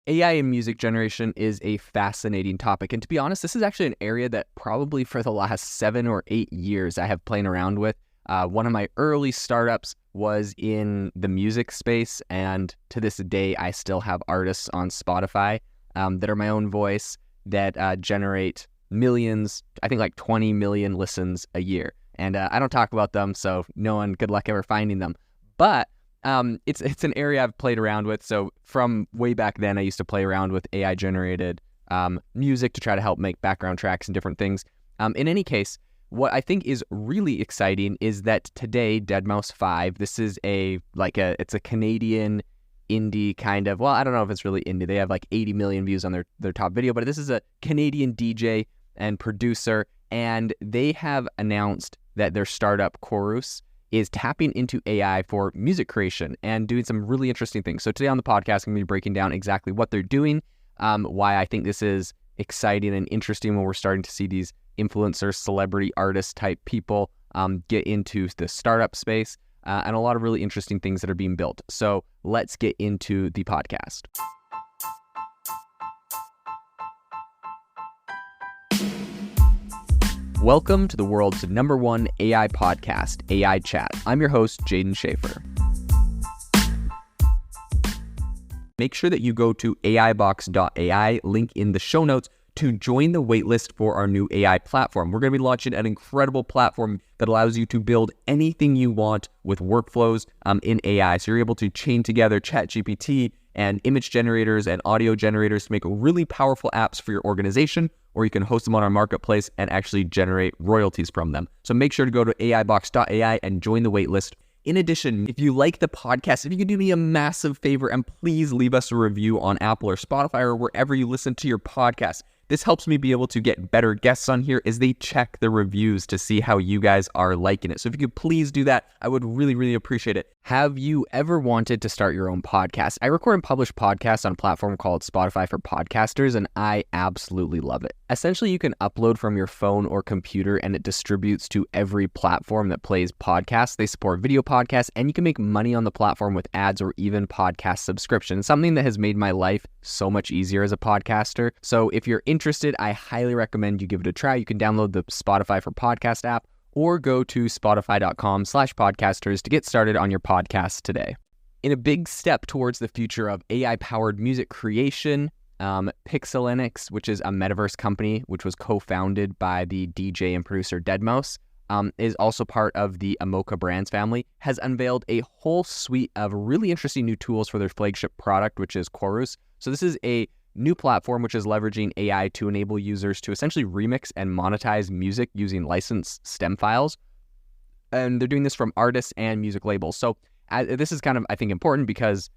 AI in music generation is a fascinating topic. And to be honest, this is actually an area that probably for the last 7 or 8 years I have playing around with. One of my early startups was in the music space. And to this day, I still have artists on Spotify that are my own voice that generate millions, I think like 20 million listens a year. And I don't talk about them, so no one, good luck ever finding them. But it's an area I've played around with. So from way back then, I used to play around with AI generated music to try to help make background tracks and different things. In any case, what I think is really exciting is that today, Deadmau5, this is it's a Canadian indie kind of, well, I don't know if it's really indie. They have like 80 million views on their top video, but this is a Canadian DJ and producer, and they have announced that their startup, Korus, is tapping into AI for music creation and doing some really interesting things. So today on the podcast, I'm going to be breaking down exactly what they're doing, why I think this is exciting and interesting when we're starting to see these influencers, celebrity artist type people get into the startup space, and a lot of really interesting things that are being built. So let's get into the podcast. Welcome to the world's #1 AI podcast, AI Chat. I'm your host, Jaden Schaefer. Make sure that you go to aibox.ai, link in the show notes, to join the waitlist for our new AI platform. We're going to be launching an incredible platform that allows you to build anything you want with workflows in AI. So you're able to chain together ChatGPT and image generators and audio generators to make really powerful apps for your organization, or you can host them on our marketplace and actually generate royalties from them. So make sure to go to aibox.ai and join the waitlist. In addition, if you like the podcast, if you could do me a massive favor and please leave us a review on Apple or Spotify or wherever you listen to your podcast. This helps me be able to get better guests on here as they check the reviews to see how you guys are liking it. So if you could please do that, I would really, really appreciate it. Have you ever wanted to start your own podcast? I record and publish podcasts on a platform called Spotify for Podcasters, and I absolutely love it. Essentially, you can upload from your phone or computer, and it distributes to every platform that plays podcasts. They support video podcasts, and you can make money on the platform with ads or even podcast subscription. Something that has made my life so much easier as a podcaster. So if you're interested, I highly recommend you give it a try. You can download the Spotify for Podcast app or go to spotify.com/podcasters to get started on your podcast today. In a big step towards the future of AI-powered music creation, Pixelenix, which is a metaverse company, which was co-founded by the DJ and producer Deadmau5, is also part of the Amoka Brands family, has unveiled a whole suite of really interesting new tools for their flagship product, which is Korus. So this is a new platform which is leveraging AI to enable users to essentially remix and monetize music using licensed stem files. And they're doing this from artists and music labels. So this is kind of, I think, important because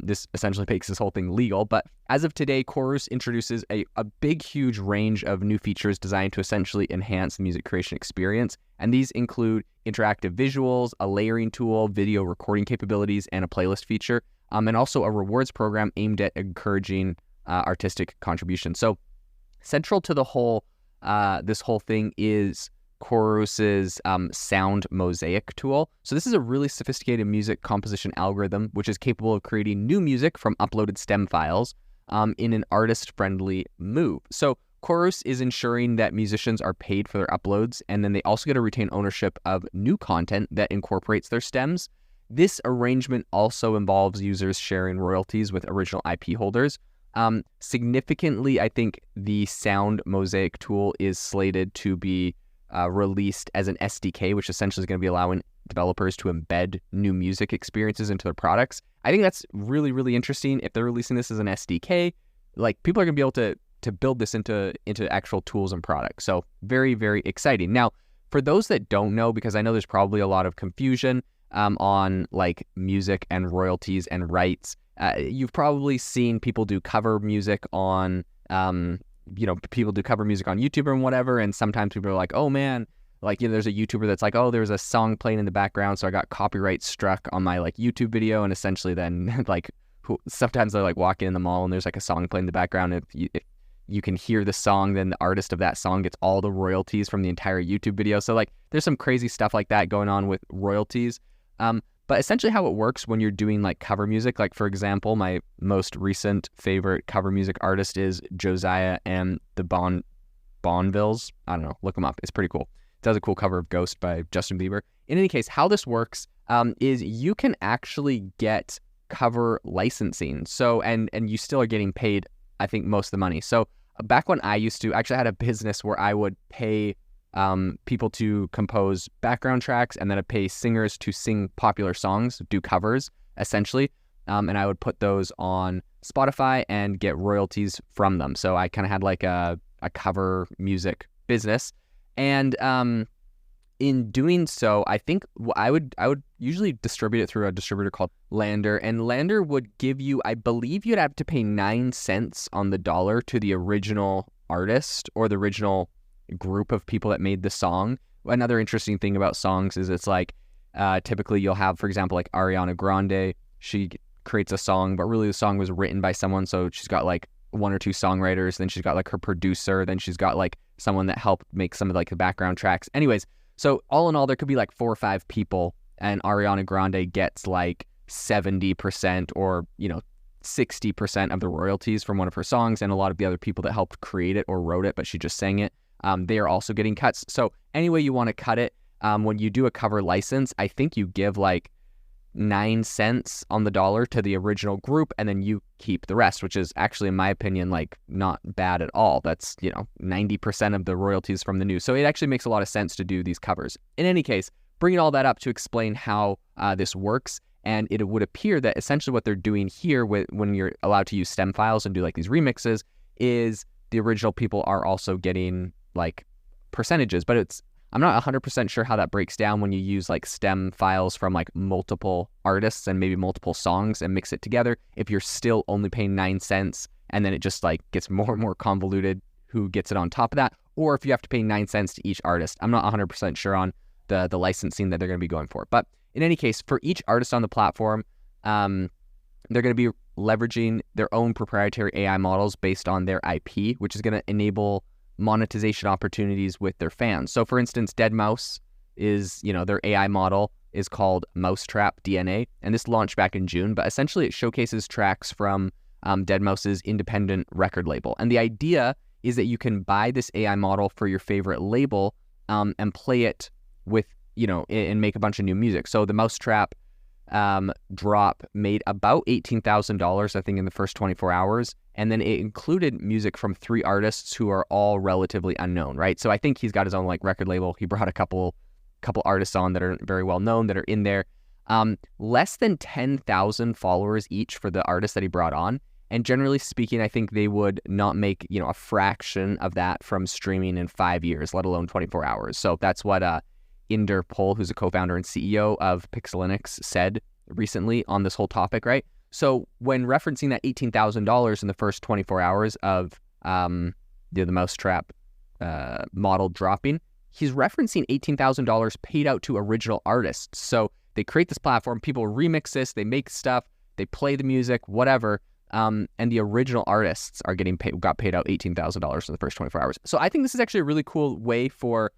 this essentially makes this whole thing legal. But as of today, Korus introduces a big, huge range of new features designed to essentially enhance the music creation experience. And these include interactive visuals, a layering tool, video recording capabilities, and a playlist feature. And also a rewards program aimed at encouraging artistic contribution. So central to the whole, this whole thing is Korus's sound mosaic tool. So this is a really sophisticated music composition algorithm, which is capable of creating new music from uploaded stem files in an artist-friendly move. So Korus is ensuring that musicians are paid for their uploads, and then they also get to retain ownership of new content that incorporates their stems. This arrangement also involves users sharing royalties with original IP holders. Significantly, I think the sound mosaic tool is slated to be released as an SDK, which essentially is going to be allowing developers to embed new music experiences into their products. I think that's really, really interesting. If they're releasing this as an SDK, like people are going to be able to build this into actual tools and products. So very, very exciting. Now, for those that don't know, because I know there's probably a lot of confusion on like music and royalties and rights. You've probably seen people do cover music on, people do cover music on YouTube and whatever. And sometimes people are like, oh man, like, there's a YouTuber that's like, oh, there's a song playing in the background, so I got copyright struck on my like YouTube video. And essentially then like sometimes they're like walking in the mall and there's like a song playing in the background. If you can hear the song, then the artist of that song gets all the royalties from the entire YouTube video. So like there's some crazy stuff like that going on with royalties. But essentially how it works when you're doing like cover music, like for example, my most recent favorite cover music artist is Josiah and the Bonvilles. I don't know, look them up. It's pretty cool. It does a cool cover of Ghost by Justin Bieber. In any case, how this works is you can actually get cover licensing. So, and you still are getting paid, I think, most of the money. So back when I used to, actually I had a business where I would pay people to compose background tracks, and then I'd pay singers to sing popular songs, do covers, essentially. And I would put those on Spotify and get royalties from them. So I kind of had like a cover music business. And in doing so, I think I would usually distribute it through a distributor called Lander, and Lander would give you, I believe you'd have to pay 9 cents on the dollar to the original artist or the original group of people that made the song. Another interesting thing about songs is it's like typically you'll have, for example, like Ariana Grande, she creates a song, but really the song was written by someone, so she's got like 1 or 2 songwriters, then she's got like her producer, then she's got like someone that helped make some of like the background tracks. Anyways, so all in all, there could be like 4 or 5 people, and Ariana Grande gets like 70% or, 60% of the royalties from one of her songs, and a lot of the other people that helped create it or wrote it, but she just sang it, they are also getting cuts. So any way you want to cut it, when you do a cover license, I think you give like 9 cents on the dollar to the original group, and then you keep the rest, which is actually, in my opinion, like not bad at all. That's 90% of the royalties from the new. So it actually makes a lot of sense to do these covers. In any case, bringing all that up to explain how this works, and it would appear that essentially what they're doing here when you're allowed to use stem files and do like these remixes is the original people are also getting like percentages, but I'm not 100% sure how that breaks down when you use like stem files from like multiple artists and maybe multiple songs and mix it together. If you're still only paying 9 cents and then it just like gets more and more convoluted who gets it on top of that, or if you have to pay 9 cents to each artist. I'm not 100% sure on the licensing that they're going to be going for. But in any case, for each artist on the platform, they're going to be leveraging their own proprietary AI models based on their IP, which is going to enable monetization opportunities with their fans. So for instance, Deadmau5 is, their AI model is called Mousetrap DNA, and this launched back in June, but essentially it showcases tracks from Deadmau5's independent record label. And the idea is that you can buy this AI model for your favorite label and play it with, and make a bunch of new music. So the Mousetrap drop made about $18,000, I think, in the first 24 hours. And then it included music from 3 artists who are all relatively unknown, right? So I think he's got his own like record label. He brought a couple artists on that are very well known that are in there. Less than 10,000 followers each for the artists that he brought on. And generally speaking, I think they would not make, a fraction of that from streaming in 5 years, let alone 24 hours. So that's what Inder Pol, who's a co-founder and CEO of Pixelinux, said recently on this whole topic, right? So when referencing that $18,000 in the first 24 hours of the Mousetrap model dropping, he's referencing $18,000 paid out to original artists. So they create this platform, people remix this, they make stuff, they play the music, whatever, and the original artists are got paid out $18,000 in the first 24 hours. So I think this is actually a really cool way for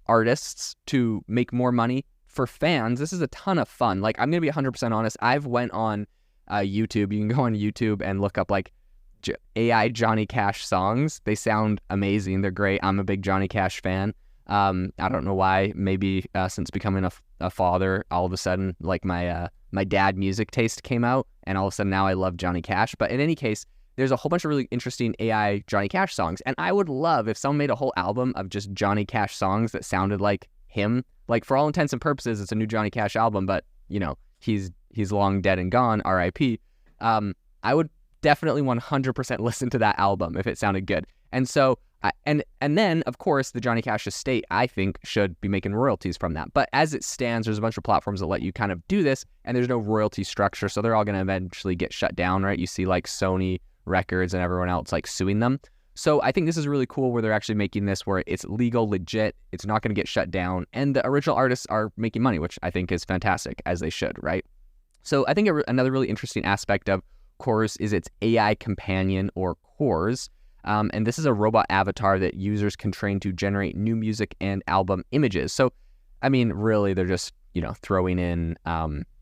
artists to make more money. For fans, this is a ton of fun. Like, I'm going to be 100% honest. I've went on YouTube. You can go on YouTube and look up like AI Johnny Cash songs. They sound amazing. They're great. I'm a big Johnny Cash fan. I don't know why. Maybe since becoming a father, all of a sudden, like my dad music taste came out, and all of a sudden now I love Johnny Cash. But in any case, there's a whole bunch of really interesting AI Johnny Cash songs, and I would love if someone made a whole album of just Johnny Cash songs that sounded like him. Like, for all intents and purposes, it's a new Johnny Cash album, but he's long dead and gone, R.I.P. I would definitely 100% listen to that album if it sounded good. And so, and then of course the Johnny Cash estate, I think, should be making royalties from that. But as it stands, there's a bunch of platforms that let you kind of do this, and there's no royalty structure, so they're all going to eventually get shut down, right? You see like Sony Records and everyone else like suing them. So I think this is really cool where they're actually making this where it's legal, legit, it's not going to get shut down, and the original artists are making money, which I think is fantastic, as they should, right? So I think another really interesting aspect of Korus is its AI companion, or Korus, and this is a robot avatar that users can train to generate new music and album images. So, I mean, really, they're just throwing in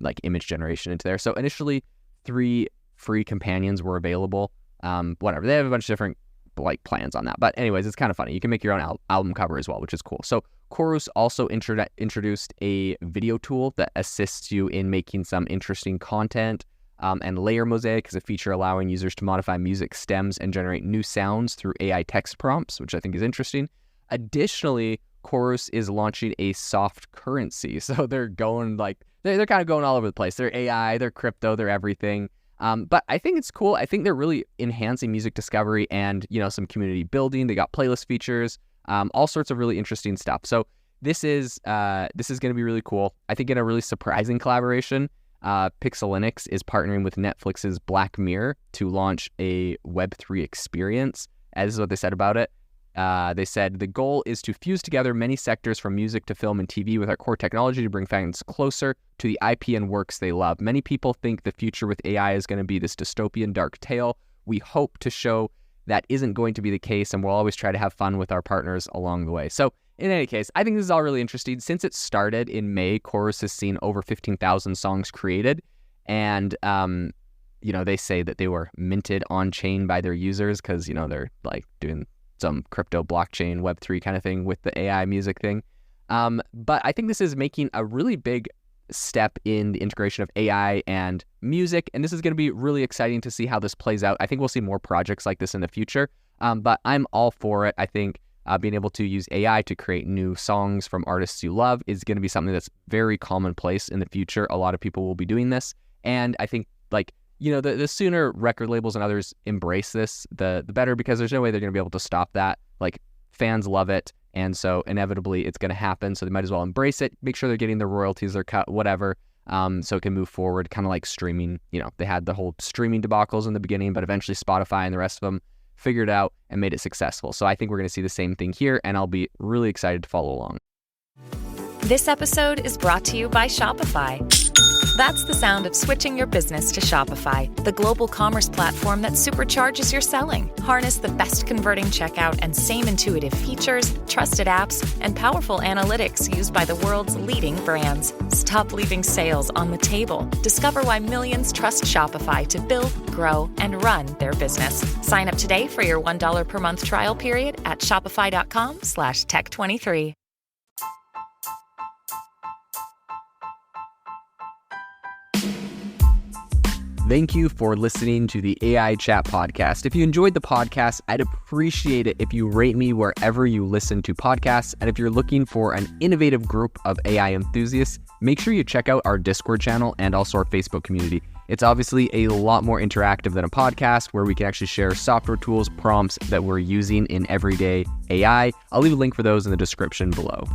like image generation into there. So initially 3 free companions were available. Whatever, they have a bunch of different like plans on that. But anyways, it's kind of funny. You can make your own album cover as well, which is cool. So Korus also introduced a video tool that assists you in making some interesting content. And Layer Mosaic is a feature allowing users to modify music stems and generate new sounds through AI text prompts, which I think is interesting. Additionally, Korus is launching a soft currency. So they're going they're kind of going all over the place. They're AI, they're crypto, they're everything. But I think it's cool. I think they're really enhancing music discovery and, some community building. They got playlist features, all sorts of really interesting stuff. So this is going to be really cool. I think in a really surprising collaboration, Pixelinix is partnering with Netflix's Black Mirror to launch a Web3 experience. This is what they said about it. They said, the goal is to fuse together many sectors from music to film and TV with our core technology to bring fans closer to the IP and works they love. Many people think the future with AI is going to be this dystopian dark tale. We hope to show that isn't going to be the case, and we'll always try to have fun with our partners along the way. So in any case, I think this is all really interesting. Since it started in May, Korus has seen over 15,000 songs created, and they say that they were minted on chain by their users because they're like doing some crypto blockchain Web3 kind of thing with the AI music thing. But I think this is making a really big step in the integration of AI and music, and this is going to be really exciting to see how this plays out. I think we'll see more projects like this in the future, but I'm all for it. I think being able to use AI to create new songs from artists you love is going to be something that's very commonplace in the future. A lot of people will be doing this, and I think the sooner record labels and others embrace this, the better, because there's no way they're going to be able to stop that. Like, fans love it, and so inevitably it's going to happen, so they might as well embrace it, make sure they're getting their royalties, their cut, whatever, so it can move forward, kind of like streaming. They had the whole streaming debacles in the beginning, but eventually Spotify and the rest of them figured it out and made it successful. So I think we're going to see the same thing here, and I'll be really excited to follow along. This episode is brought to you by Shopify. That's the sound of switching your business to Shopify, the global commerce platform that supercharges your selling. Harness the best converting checkout and same intuitive features, trusted apps, and powerful analytics used by the world's leading brands. Stop leaving sales on the table. Discover why millions trust Shopify to build, grow, and run their business. Sign up today for your $1 per month trial period at shopify.com/tech23. Thank you for listening to the AI Chat Podcast. If you enjoyed the podcast, I'd appreciate it if you rate me wherever you listen to podcasts. And if you're looking for an innovative group of AI enthusiasts, make sure you check out our Discord channel and also our Facebook community. It's obviously a lot more interactive than a podcast, where we can actually share software tools, prompts that we're using in everyday AI. I'll leave a link for those in the description below.